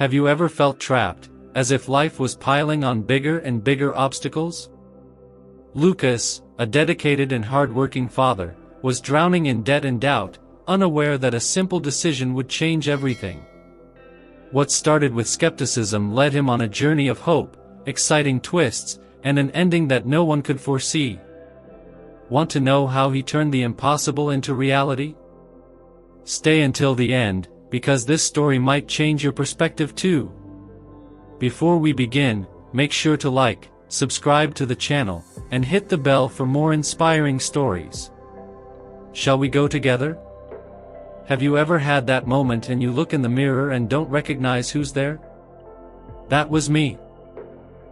Have you ever felt trapped, as if life was piling on bigger and bigger obstacles? Lucas, a dedicated and hard-working father, was drowning in debt and doubt, unaware that a simple decision would change everything. What started with skepticism led him on a journey of hope, exciting twists, and an ending that no one could foresee. Want to know how he turned the impossible into reality? Stay until the end, because this story might change your perspective too. Before we begin, make sure to like, subscribe to the channel, and hit the bell for more inspiring stories. Shall we go together? Have you ever had that moment and you look in the mirror and don't recognize who's there? That was me.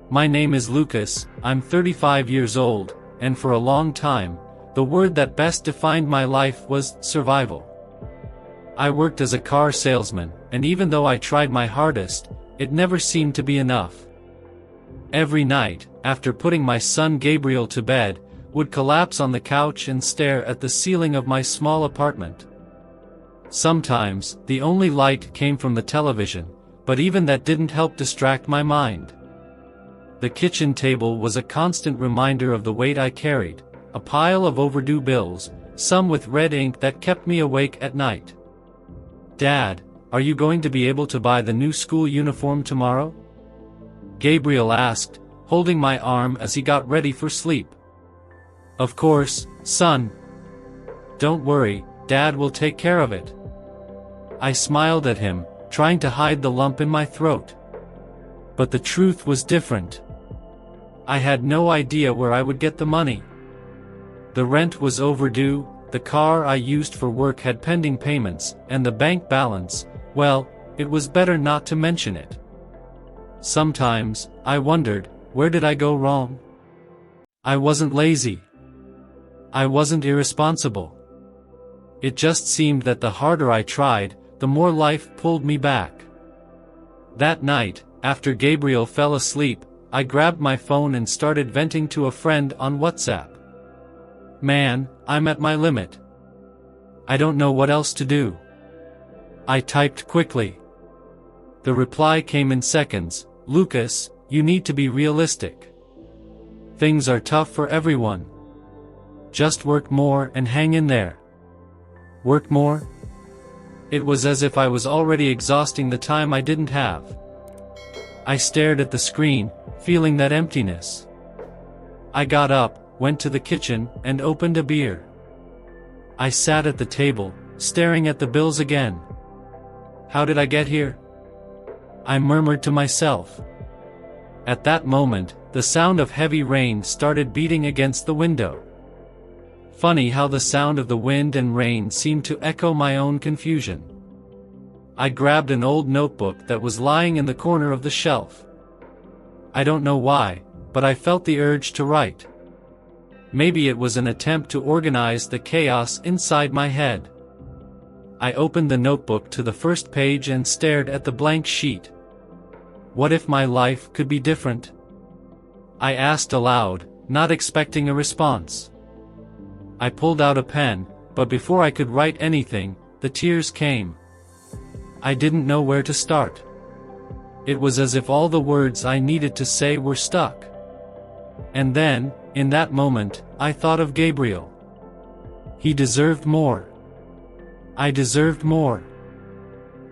My name is Lucas, I'm 35 years old, and for a long time, the word that best defined my life was survival. I worked as a car salesman, and even though I tried my hardest, it never seemed to be enough. Every night, after putting my son Gabriel to bed, would collapse on the couch and stare at the ceiling of my small apartment. Sometimes, the only light came from the television, but even that didn't help distract my mind. The kitchen table was a constant reminder of the weight I carried, a pile of overdue bills, some with red ink that kept me awake at night. "Dad, are you going to be able to buy the new school uniform tomorrow?" Gabriel asked, holding my arm as he got ready for sleep. "Of course, son. Don't worry, Dad will take care of it." I smiled at him, trying to hide the lump in my throat. But the truth was different. I had no idea where I would get the money. The rent was overdue, the car I used for work had pending payments, and the bank balance, well, it was better not to mention it. Sometimes, I wondered, where did I go wrong? I wasn't lazy. I wasn't irresponsible. It just seemed that the harder I tried, the more life pulled me back. That night, after Gabriel fell asleep, I grabbed my phone and started venting to a friend on WhatsApp. "Man, I'm at my limit. I don't know what else to do." I typed quickly. The reply came in seconds. "Lucas, you need to be realistic. Things are tough for everyone. Just work more and hang in there." Work more? It was as if I was already exhausting the time I didn't have. I stared at the screen, feeling that emptiness. I got up, went to the kitchen, and opened a beer. I sat at the table, staring at the bills again. How did I get here? I murmured to myself. At that moment, the sound of heavy rain started beating against the window. Funny how the sound of the wind and rain seemed to echo my own confusion. I grabbed an old notebook that was lying in the corner of the shelf. I don't know why, but I felt the urge to write. Maybe it was an attempt to organize the chaos inside my head. I opened the notebook to the first page and stared at the blank sheet. What if my life could be different? I asked aloud, not expecting a response. I pulled out a pen, but before I could write anything, the tears came. I didn't know where to start. It was as if all the words I needed to say were stuck. And then, in that moment, I thought of Gabriel. He deserved more. I deserved more.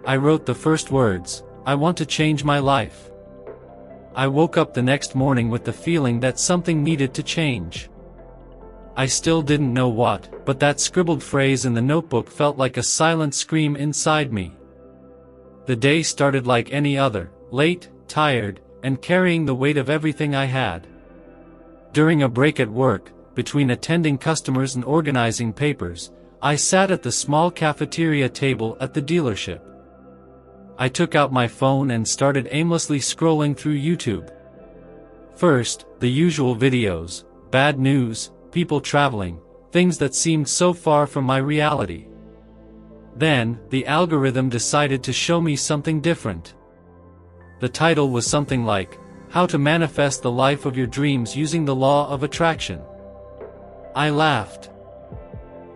I wrote the first words, "I want to change my life." I woke up the next morning with the feeling that something needed to change. I still didn't know what, but that scribbled phrase in the notebook felt like a silent scream inside me. The day started like any other, late, tired, and carrying the weight of everything I had. During a break at work, between attending customers and organizing papers, I sat at the small cafeteria table at the dealership. I took out my phone and started aimlessly scrolling through YouTube. First, the usual videos, bad news, people traveling, things that seemed so far from my reality. Then, the algorithm decided to show me something different. The title was something like, "How to Manifest the Life of Your Dreams Using the Law of Attraction." I laughed.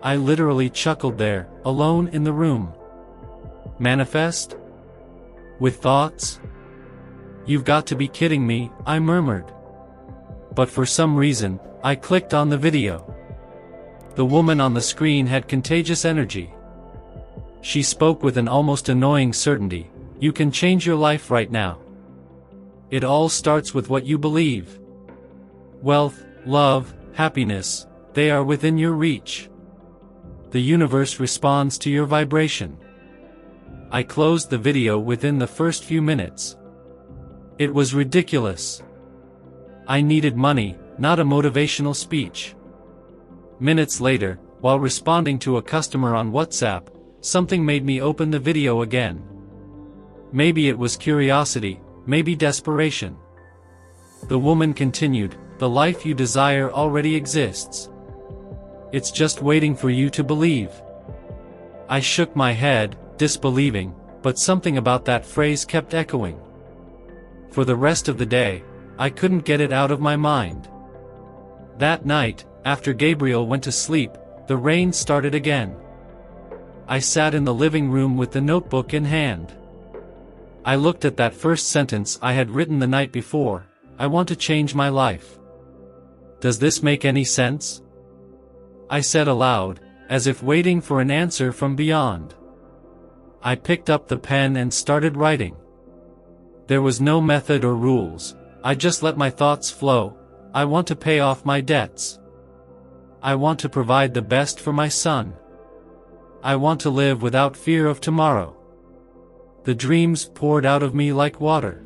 I literally chuckled there, alone in the room. Manifest? With thoughts? You've got to be kidding me, I murmured. But for some reason, I clicked on the video. The woman on the screen had contagious energy. She spoke with an almost annoying certainty. You can change your life right now. It all starts with what you believe. Wealth, love, happiness, they are within your reach. The universe responds to your vibration. I closed the video within the first few minutes. It was ridiculous. I needed money, not a motivational speech. Minutes later, while responding to a customer on WhatsApp, something made me open the video again. Maybe it was curiosity, maybe desperation. The woman continued, "The life you desire already exists. It's just waiting for you to believe." I shook my head, disbelieving, but something about that phrase kept echoing. For the rest of the day, I couldn't get it out of my mind. That night, after Gabriel went to sleep, the rain started again. I sat in the living room with the notebook in hand. I looked at that first sentence I had written the night before. I want to change my life. Does this make any sense? I said aloud, as if waiting for an answer from beyond. I picked up the pen and started writing. There was no method or rules. I just let my thoughts flow. I want to pay off my debts. I want to provide the best for my son. I want to live without fear of tomorrow. The dreams poured out of me like water.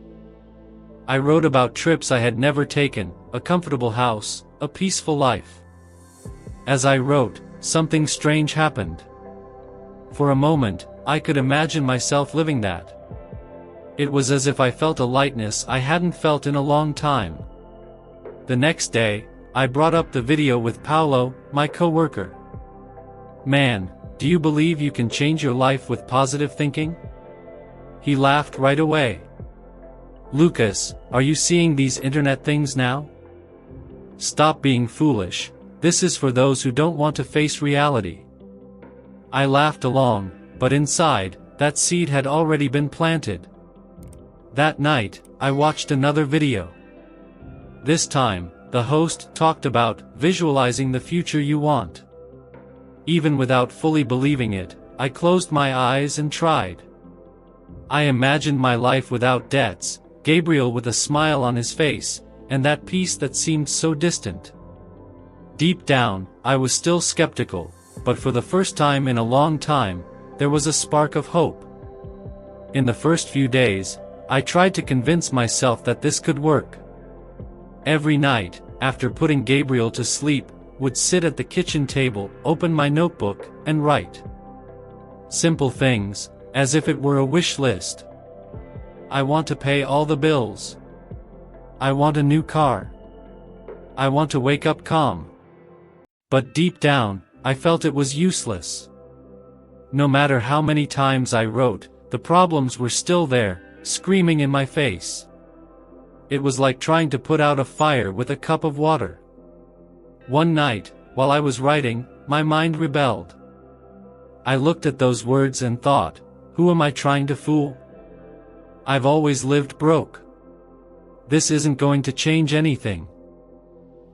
I wrote about trips I had never taken, a comfortable house, a peaceful life. As I wrote, something strange happened. For a moment, I could imagine myself living that. It was as if I felt a lightness I hadn't felt in a long time. The next day, I brought up the video with Paulo, my coworker. "Man, do you believe you can change your life with positive thinking?" He laughed right away. "Lucas, are you seeing these internet things now? Stop being foolish. This is for those who don't want to face reality." I laughed along, but inside, that seed had already been planted. That night, I watched another video. This time, the host talked about visualizing the future you want. Even without fully believing it, I closed my eyes and tried. I imagined my life without debts, Gabriel with a smile on his face, and that peace that seemed so distant. Deep down, I was still skeptical, but for the first time in a long time, there was a spark of hope. In the first few days, I tried to convince myself that this could work. Every night, after putting Gabriel to sleep, would sit at the kitchen table, open my notebook, and write. Simple things, as if it were a wish list. I want to pay all the bills. I want a new car. I want to wake up calm. But deep down, I felt it was useless. No matter how many times I wrote, the problems were still there, screaming in my face. It was like trying to put out a fire with a cup of water. One night, while I was writing, my mind rebelled. I looked at those words and thought, who am I trying to fool? I've always lived broke. This isn't going to change anything.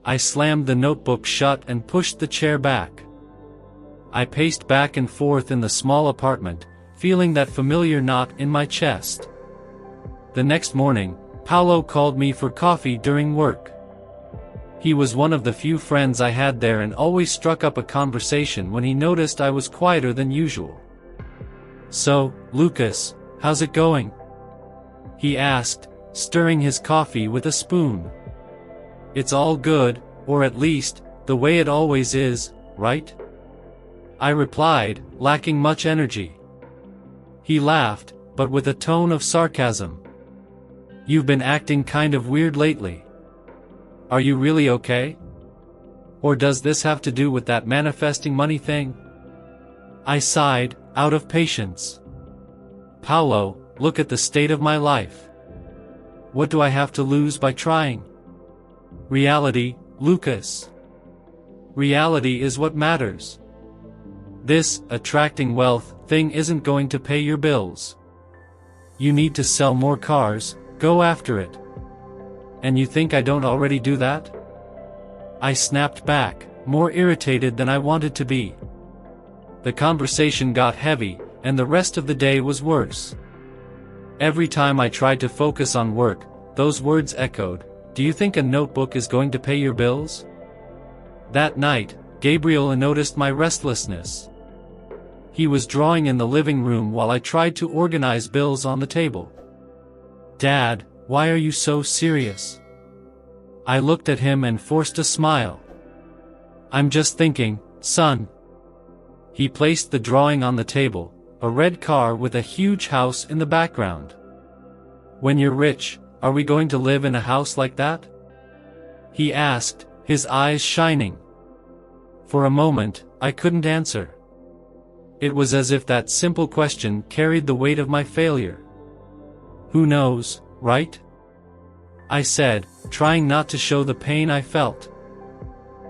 I slammed the notebook shut and pushed the chair back. I paced back and forth in the small apartment, feeling that familiar knot in my chest. The next morning, Paulo called me for coffee during work. He was one of the few friends I had there and always struck up a conversation when he noticed I was quieter than usual. "So, Lucas, how's it going?" he asked, stirring his coffee with a spoon. "It's all good, or at least, the way it always is, right?" I replied, lacking much energy. He laughed, but with a tone of sarcasm. "You've been acting kind of weird lately. Are you really okay? Or does this have to do with that manifesting money thing?" I sighed, out of patience. "Paulo, look at the state of my life. What do I have to lose by trying? Reality, Lucas. Reality is what matters. This attracting wealth thing isn't going to pay your bills. You need to sell more cars, go after it. And you think I don't already do that? I snapped back, more irritated than I wanted to be. The conversation got heavy, and the rest of the day was worse. Every time I tried to focus on work, those words echoed, "Do you think a notebook is going to pay your bills?" That night, Gabriel noticed my restlessness. He was drawing in the living room while I tried to organize bills on the table. "Dad, why are you so serious?" I looked at him and forced a smile. "I'm just thinking, son." He placed the drawing on the table, a red car with a huge house in the background. "When you're rich, are we going to live in a house like that?" he asked, his eyes shining. For a moment, I couldn't answer. It was as if that simple question carried the weight of my failure. "Who knows, right?" I said, trying not to show the pain I felt.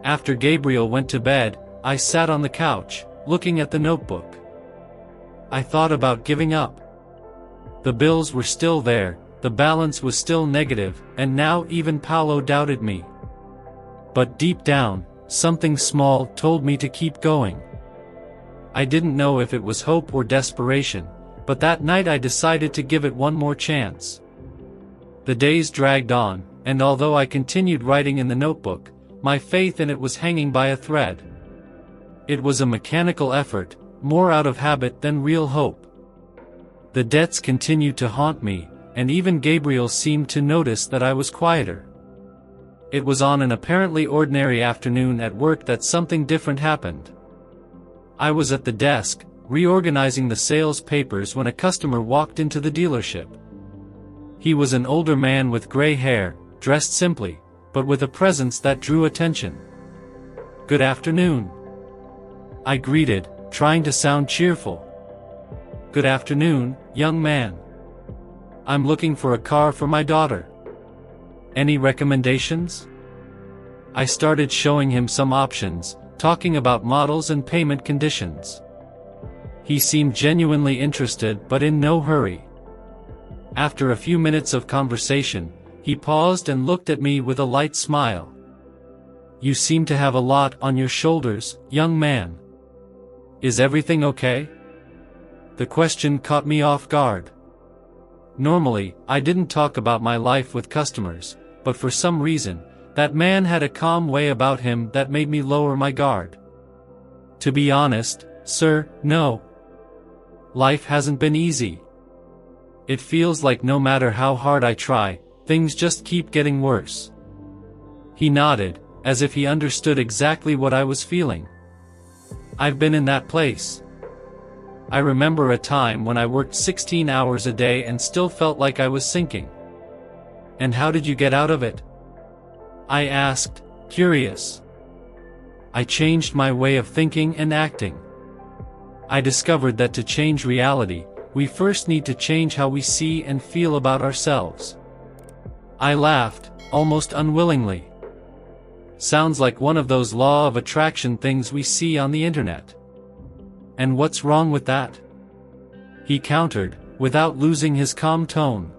After Gabriel went to bed, I sat on the couch, looking at the notebook. I thought about giving up. The bills were still there, the balance was still negative, and now even Paolo doubted me. But deep down, something small told me to keep going. I didn't know if it was hope or desperation, but that night I decided to give it one more chance. The days dragged on, and although I continued writing in the notebook, my faith in it was hanging by a thread. It was a mechanical effort, more out of habit than real hope. The debts continued to haunt me, and even Gabriel seemed to notice that I was quieter. It was on an apparently ordinary afternoon at work that something different happened. I was at the desk, reorganizing the sales papers when a customer walked into the dealership. He was an older man with gray hair, dressed simply, but with a presence that drew attention. "Good afternoon," I greeted, trying to sound cheerful. "Good afternoon, young man. I'm looking for a car for my daughter. Any recommendations?" I started showing him some options, talking about models and payment conditions. He seemed genuinely interested but in no hurry. After a few minutes of conversation, he paused and looked at me with a light smile. "You seem to have a lot on your shoulders, young man. Is everything okay?" The question caught me off guard. Normally, I didn't talk about my life with customers, but for some reason, that man had a calm way about him that made me lower my guard. "To be honest, sir, no. Life hasn't been easy. It feels like no matter how hard I try, things just keep getting worse." He nodded, as if he understood exactly what I was feeling. "I've been in that place. I remember a time when I worked 16 hours a day and still felt like I was sinking." "And how did you get out of it?" I asked, curious. "I changed my way of thinking and acting. I discovered that to change reality, we first need to change how we see and feel about ourselves." I laughed, almost unwillingly. "Sounds like one of those law of attraction things we see on the internet. And what's wrong with that?" he countered, without losing his calm tone.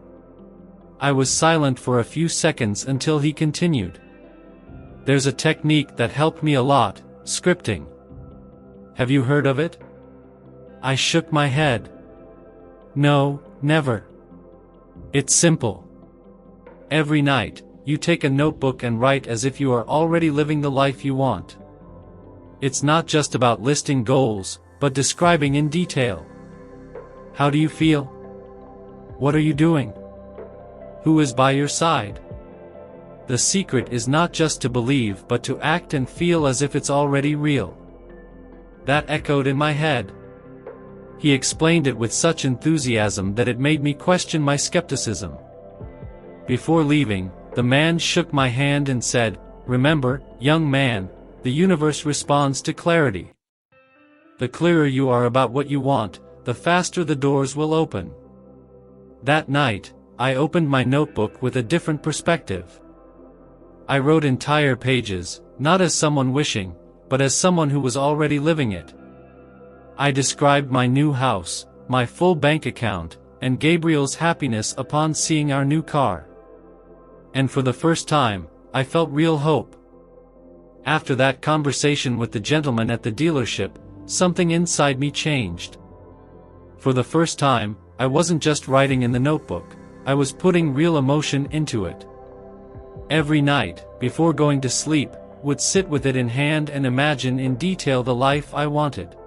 I was silent for a few seconds until he continued. "There's a technique that helped me a lot, scripting. Have you heard of it?" I shook my head. "No, never. It's simple. Every night, you take a notebook and write as if you are already living the life you want. It's not just about listing goals, but describing in detail. How do you feel? What are you doing? Who is by your side? The secret is not just to believe but to act and feel as if it's already real." That echoed in my head. He explained it with such enthusiasm that it made me question my skepticism. Before leaving, the man shook my hand and said, "Remember, young man, the universe responds to clarity. The clearer you are about what you want, the faster the doors will open." That night, I opened my notebook with a different perspective. I wrote entire pages, not as someone wishing, but as someone who was already living it. I described my new house, my full bank account, and Gabriel's happiness upon seeing our new car. And for the first time, I felt real hope. After that conversation with the gentleman at the dealership, something inside me changed. For the first time, I wasn't just writing in the notebook, I was putting real emotion into it. Every night, before going to sleep, would sit with it in hand and imagine in detail the life I wanted.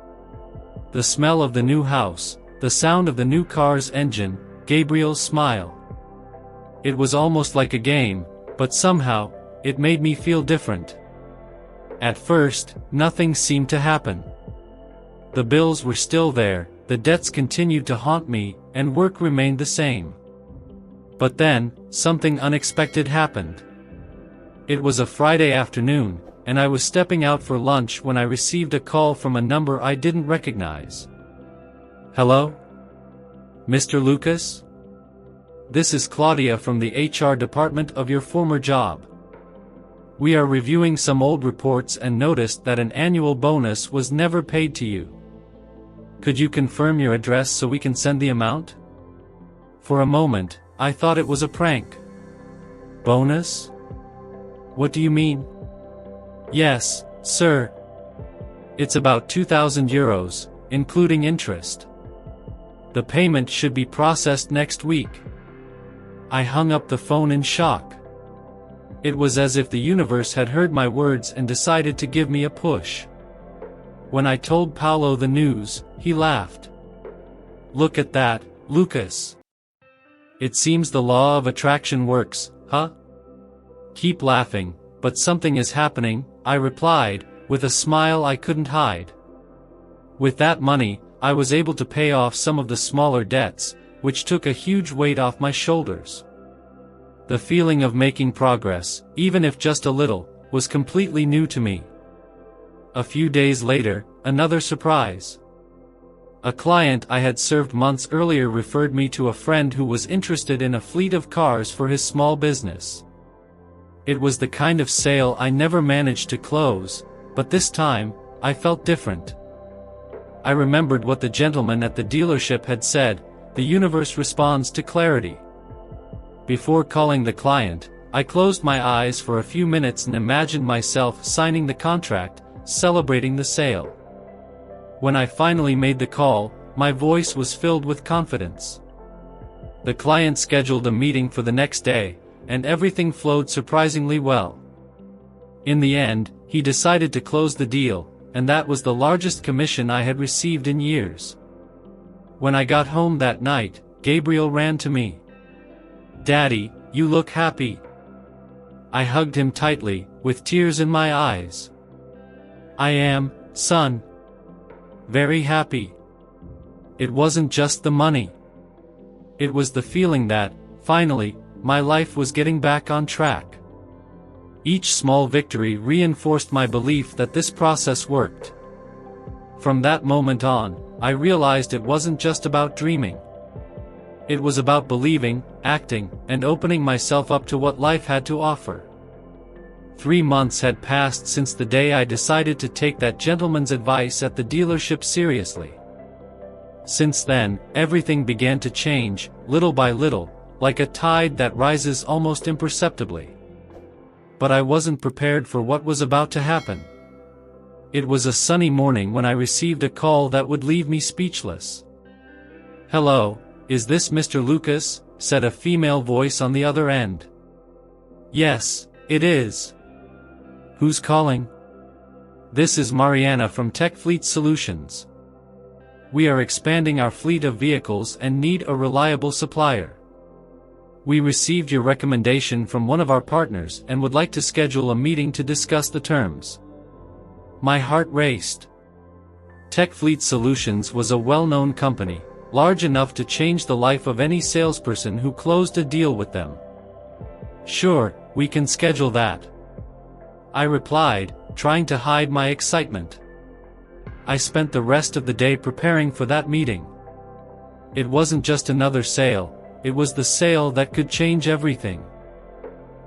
The smell of the new house, the sound of the new car's engine, Gabriel's smile. It was almost like a game, but somehow, it made me feel different. At first, nothing seemed to happen. The bills were still there, the debts continued to haunt me, and work remained the same. But then, something unexpected happened. It was a Friday afternoon, and I was stepping out for lunch when I received a call from a number I didn't recognize. Hello? Mr. Lucas? This is Claudia from the HR department of your former job. We are reviewing some old reports and noticed that an annual bonus was never paid to you. Could you confirm your address so we can send the amount? For a moment, I thought it was a prank. Bonus? What do you mean? Yes, sir. It's about 2,000 euros, including interest. The payment should be processed next week. I hung up the phone in shock. It was as if the universe had heard my words and decided to give me a push. When I told Paolo the news, he laughed. Look at that, Lucas. It seems the law of attraction works, huh? Keep laughing, but something is happening, I replied, with a smile I couldn't hide. With that money, I was able to pay off some of the smaller debts, which took a huge weight off my shoulders. The feeling of making progress, even if just a little, was completely new to me. A few days later, another surprise. A client I had served months earlier referred me to a friend who was interested in a fleet of cars for his small business. It was the kind of sale I never managed to close, but this time, I felt different. I remembered what the gentleman at the dealership had said, the universe responds to clarity. Before calling the client, I closed my eyes for a few minutes and imagined myself signing the contract, celebrating the sale. When I finally made the call, my voice was filled with confidence. The client scheduled a meeting for the next day, and everything flowed surprisingly well. In the end, he decided to close the deal, and that was the largest commission I had received in years. When I got home that night, Gabriel ran to me. Daddy, you look happy. I hugged him tightly, with tears in my eyes. I am, son. Very happy. It wasn't just the money. It was the feeling that, finally, my life was getting back on track. Each small victory reinforced my belief that this process worked. From that moment on, I realized it wasn't just about dreaming. It was about believing, acting, and opening myself up to what life had to offer. 3 months had passed since the day I decided to take that gentleman's advice at the dealership seriously. Since then, everything began to change, little by little, like a tide that rises almost imperceptibly. But I wasn't prepared for what was about to happen. It was a sunny morning when I received a call that would leave me speechless. Hello, is this Mr. Lucas? Said a female voice on the other end. Yes, it is. Who's calling? This is Mariana from Tech Fleet Solutions. We are expanding our fleet of vehicles and need a reliable supplier. We received your recommendation from one of our partners and would like to schedule a meeting to discuss the terms. My heart raced. Tech Fleet Solutions was a well-known company, large enough to change the life of any salesperson who closed a deal with them. Sure, we can schedule that. I replied, trying to hide my excitement. I spent the rest of the day preparing for that meeting. It wasn't just another sale, it was the sale that could change everything.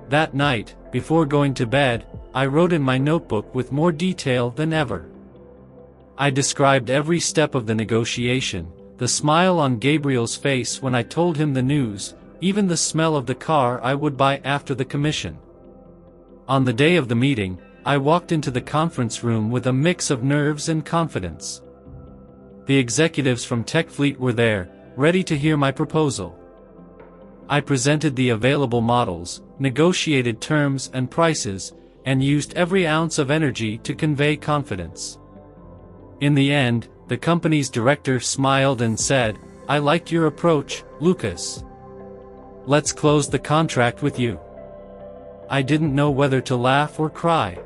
That night, before going to bed, I wrote in my notebook with more detail than ever. I described every step of the negotiation, the smile on Gabriel's face when I told him the news, even the smell of the car I would buy after the commission. On the day of the meeting, I walked into the conference room with a mix of nerves and confidence. The executives from TechFleet were there, ready to hear my proposal. I presented the available models, negotiated terms and prices, and used every ounce of energy to convey confidence. In the end, the company's director smiled and said, "I liked your approach, Lucas. Let's close the contract with you." I didn't know whether to laugh or cry.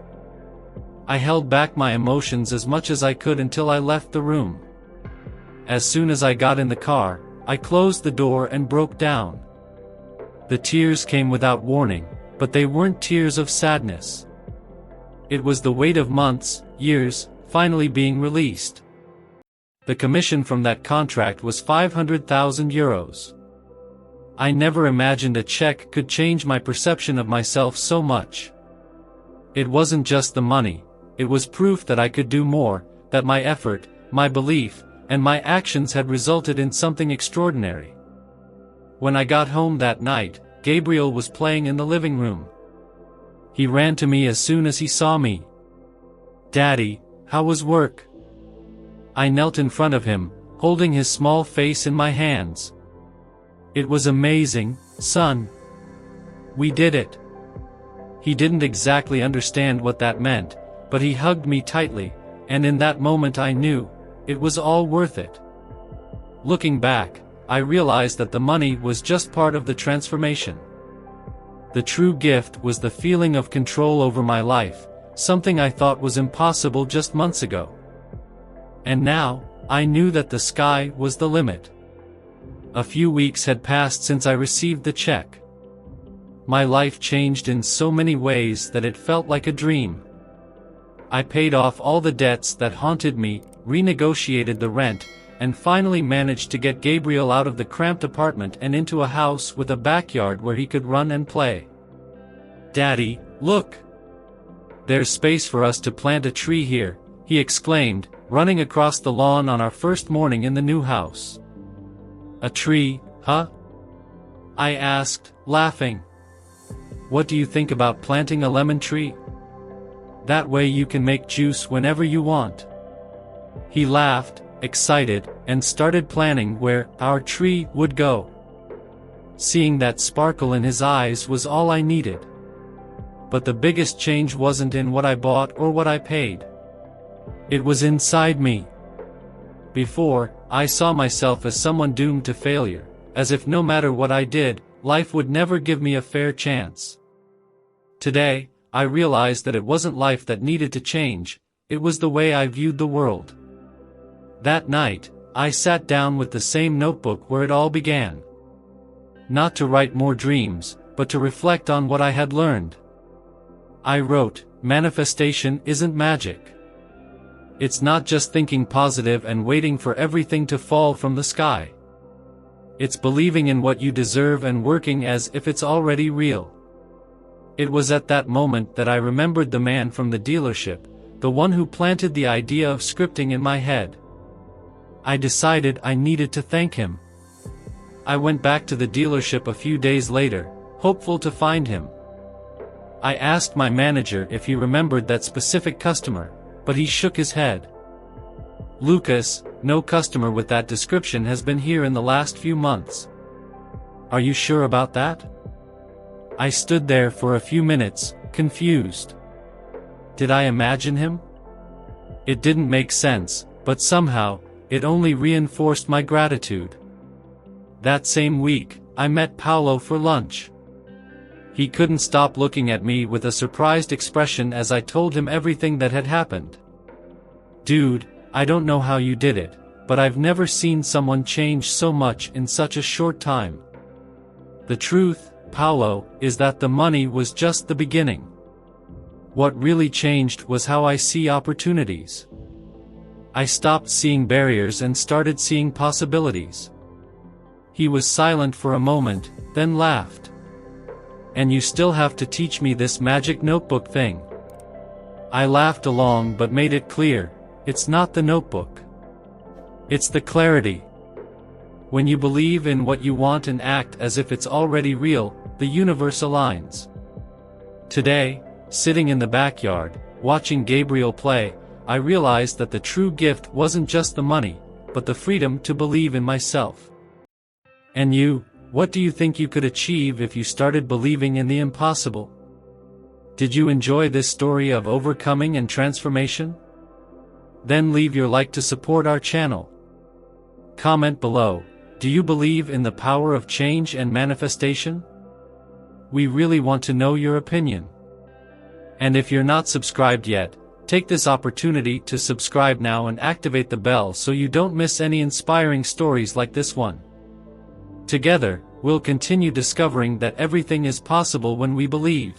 I held back my emotions as much as I could until I left the room. As soon as I got in the car, I closed the door and broke down. The tears came without warning, but they weren't tears of sadness. It was the weight of months, years, finally being released. The commission from that contract was 500,000 euros. I never imagined a check could change my perception of myself so much. It wasn't just the money, it was proof that I could do more, that my effort, my belief, and my actions had resulted in something extraordinary. When I got home that night, Gabriel was playing in the living room. He ran to me as soon as he saw me. "Daddy, how was work?" I knelt in front of him, holding his small face in my hands. "It was amazing, son. We did it." He didn't exactly understand what that meant, but he hugged me tightly, and in that moment I knew, it was all worth it. Looking back, I realized that the money was just part of the transformation. The true gift was the feeling of control over my life, something I thought was impossible just months ago. And now, I knew that the sky was the limit. A few weeks had passed since I received the check. My life changed in so many ways that it felt like a dream. I paid off all the debts that haunted me, renegotiated the rent, and finally managed to get Gabriel out of the cramped apartment and into a house with a backyard where he could run and play. "Daddy, look! There's space for us to plant a tree here," he exclaimed, running across the lawn on our first morning in the new house. "A tree, huh?" I asked, laughing. "What do you think about planting a lemon tree? That way you can make juice whenever you want." He laughed, excited, and started planning where our tree would go. Seeing that sparkle in his eyes was all I needed. But the biggest change wasn't in what I bought or what I paid. It was inside me. Before, I saw myself as someone doomed to failure, as if no matter what I did, life would never give me a fair chance. Today, I realized that it wasn't life that needed to change, it was the way I viewed the world. That night, I sat down with the same notebook where it all began. Not to write more dreams, but to reflect on what I had learned. I wrote, "Manifestation isn't magic. It's not just thinking positive and waiting for everything to fall from the sky. It's believing in what you deserve and working as if it's already real." It was at that moment that I remembered the man from the dealership, the one who planted the idea of scripting in my head. I decided I needed to thank him. I went back to the dealership a few days later, hopeful to find him. I asked my manager if he remembered that specific customer, but he shook his head. "Lucas, no customer with that description has been here in the last few months." "Are you sure about that?" I stood there for a few minutes, confused. Did I imagine him? It didn't make sense, but somehow, it only reinforced my gratitude. That same week, I met Paolo for lunch. He couldn't stop looking at me with a surprised expression as I told him everything that had happened. "Dude, I don't know how you did it, but I've never seen someone change so much in such a short time. The truth, Paolo, is that the money was just the beginning. What really changed was how I see opportunities. I stopped seeing barriers and started seeing possibilities." He was silent for a moment, then laughed. "And you still have to teach me this magic notebook thing." I laughed along but made it clear, it's not the notebook. It's the clarity. When you believe in what you want and act as if it's already real, the universe aligns. Today, sitting in the backyard, watching Gabriel play, I realized that the true gift wasn't just the money, but the freedom to believe in myself. And you, what do you think you could achieve if you started believing in the impossible? Did you enjoy this story of overcoming and transformation? Then leave your like to support our channel. Comment below, do you believe in the power of change and manifestation? We really want to know your opinion. And if you're not subscribed yet, take this opportunity to subscribe now and activate the bell so you don't miss any inspiring stories like this one. Together, we'll continue discovering that everything is possible when we believe.